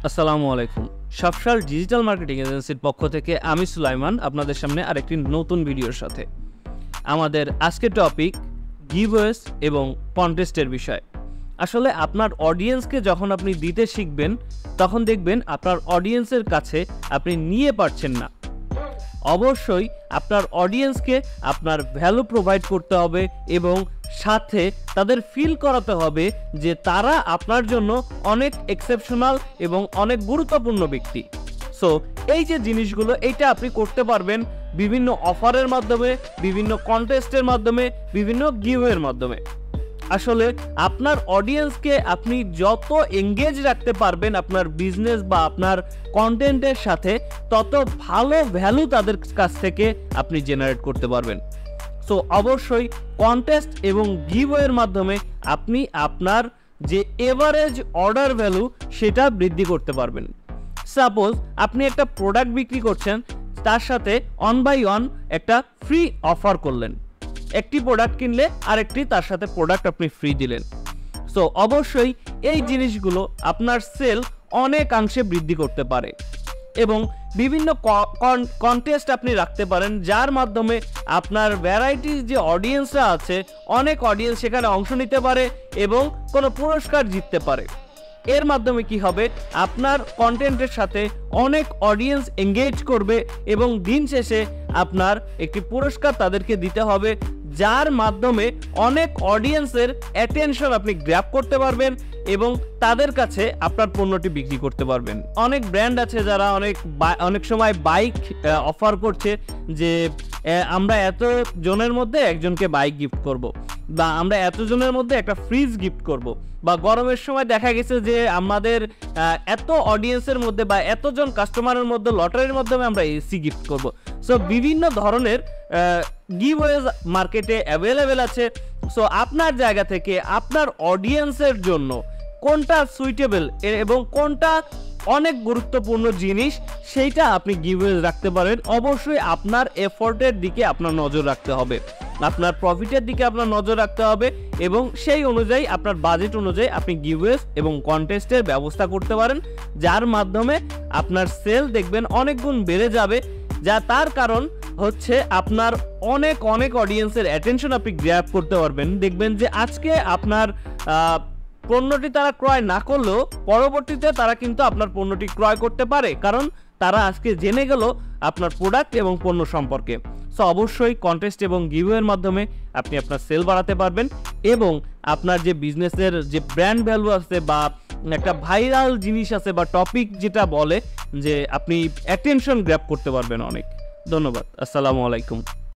আসসালামু আলাইকুম। সাফসাল digital marketing এজেন্সির পক্ষ থেকে আমি সুলাইমান আপনাদের সামনে আরেকটি নতুন ভিডিওর সাথে। আমাদের আজকের টপিক গিভওয়েস এবং কন্টেস্টের বিষয়। আসলে আপনার অডিয়েন্সকে যখন আপনি দিতে শিখবেন তখন দেখবেন আপনার অডিয়েন্সের কাছে আপনি নিয়ে পারছেন না। অবশ্যই আপনার অডিয়েন্সকে আপনার ভ্যালু প্রোভাইড করতে হবে এবং সাথে তাদের ফিল করাতে হবে যে তারা আপনার জন্য অনেক এক্সেপশনাল এবং অনেক গুরুত্বপূর্ণ ব্যক্তি। সো এই যে জিনিসগুলো এইটা আপনি করতে পারবেন বিভিন্ন অফারের মাধ্যমে, বিভিন্ন কন্টেস্টের মাধ্যমে, বিভিন্ন গিভওয়ের মাধ্যমে। আসলে আপনার অডিয়েন্সকে আপনি যত এঙ্গেজ রাখতে পারবেন আপনার বিজনেস বা আপনার কন্টেন্টের সাথে, তত ভালো ভ্যালু তাদের কাছ থেকে আপনি জেনারেট করতে পারবেন। সো অবশ্যই কন্টেস্ট এবং গিভওয়ের মাধ্যমে আপনি আপনার যে এভারেজ অর্ডার ভ্যালু সেটা বৃদ্ধি করতে পারবেন। সাপোজ আপনি একটা প্রোডাক্ট বিক্রি করছেন, তার সাথে 1/1 একটা ফ্রি অফার করলেন। একটি প্রোডাক্ট কিনলে আরেকটি তার সাথে প্রোডাক্ট আপনি ফ্রি দিলেন। সো অবশ্যই এই জিনিসগুলো আপনার সেল অনেকাংশে বৃদ্ধি করতে পারে এবং বিভিন্ন কন্টেস্ট আপনি রাখতে পারেন যার মাধ্যমে আপনার ভ্যারাইটিস যে অডিয়েন্সরা আছে, অনেক অডিয়েন্স সেখানে অংশ নিতে পারে এবং কোনো পুরস্কার জিততে পারে। এর মাধ্যমে কি হবে, আপনার কন্টেন্টের সাথে অনেক অডিয়েন্স এঙ্গেজ করবে এবং দিন শেষে আপনার একটি পুরস্কার তাদেরকে দিতে হবে, যার মাধ্যমে অনেক অডিয়েন্সের অ্যাটেনশন আপনি গ্র্যাব করতে পারবেন এবং তাদের কাছে আপনার পণ্যটি বিক্রি করতে পারবেন। অনেক ব্র্যান্ড আছে যারা অনেক সময় বাইক অফার করছে যে আমরা এত জনের মধ্যে একজনকে বাইক গিফট করব, বা আমরা এতজনের মধ্যে একটা ফ্রিজ গিফট করব, বা গরমের সময় দেখা গেছে যে আমাদের এত অডিয়েন্সের মধ্যে বা এতজন কাস্টমারের মধ্যে লটারির মাধ্যমে আমরা এসি গিফট করব। সো বিভিন্ন ধরনের গিভওয়েজ মার্কেটে অ্যাভেলেবেল আছে। সো আপনার জায়গা থেকে আপনার অডিয়েন্সের জন্য কোনটা সুইটেবল এবং কোনটা অনেক গুরুত্বপূর্ণ জিনিস সেইটা আপনি গিভওয়েজ রাখতে পারেন। অবশ্যই আপনার এফোর্টের দিকে আপনার নজর রাখতে হবে, আপনার প্রফিটের দিকে আপনার নজর রাখতে হবে এবং সেই অনুযায়ী আপনার বাজেট অনুযায়ী আপনি গিভওয়েজ এবং কন্টেস্টের ব্যবস্থা করতে পারেন, যার মাধ্যমে আপনার সেল দেখবেন অনেক গুণ বেড়ে যাবে। যা তার কারণ হচ্ছে আপনার অনেক অডিয়েন্সের অ্যাটেনশন আপনি গ্র্যাব করতে পারবেন। দেখবেন যে আজকে আপনার পণ্যটি তারা ক্রয় না করলেও পরবর্তীতে তারা কিন্তু আপনার পণ্যটি ক্রয় করতে পারে, কারণ তারা আজকে জেনে গেল আপনার প্রোডাক্ট এবং পণ্য সম্পর্কে। সো অবশ্যই কন্টেস্ট এবং গিভওয়ের মাধ্যমে আপনি আপনার সেল বাড়াতে পারবেন এবং আপনার যে বিজনেসের যে ব্র্যান্ড ভ্যালু আছে বা একটা ভাইরাল জিনিস আছে বা টপিক যেটা বলে যে আপনি অ্যাটেনশন গ্র্যাব করতে পারবেন অনেক। ধন্যবাদ। আসসালামু আলাইকুম।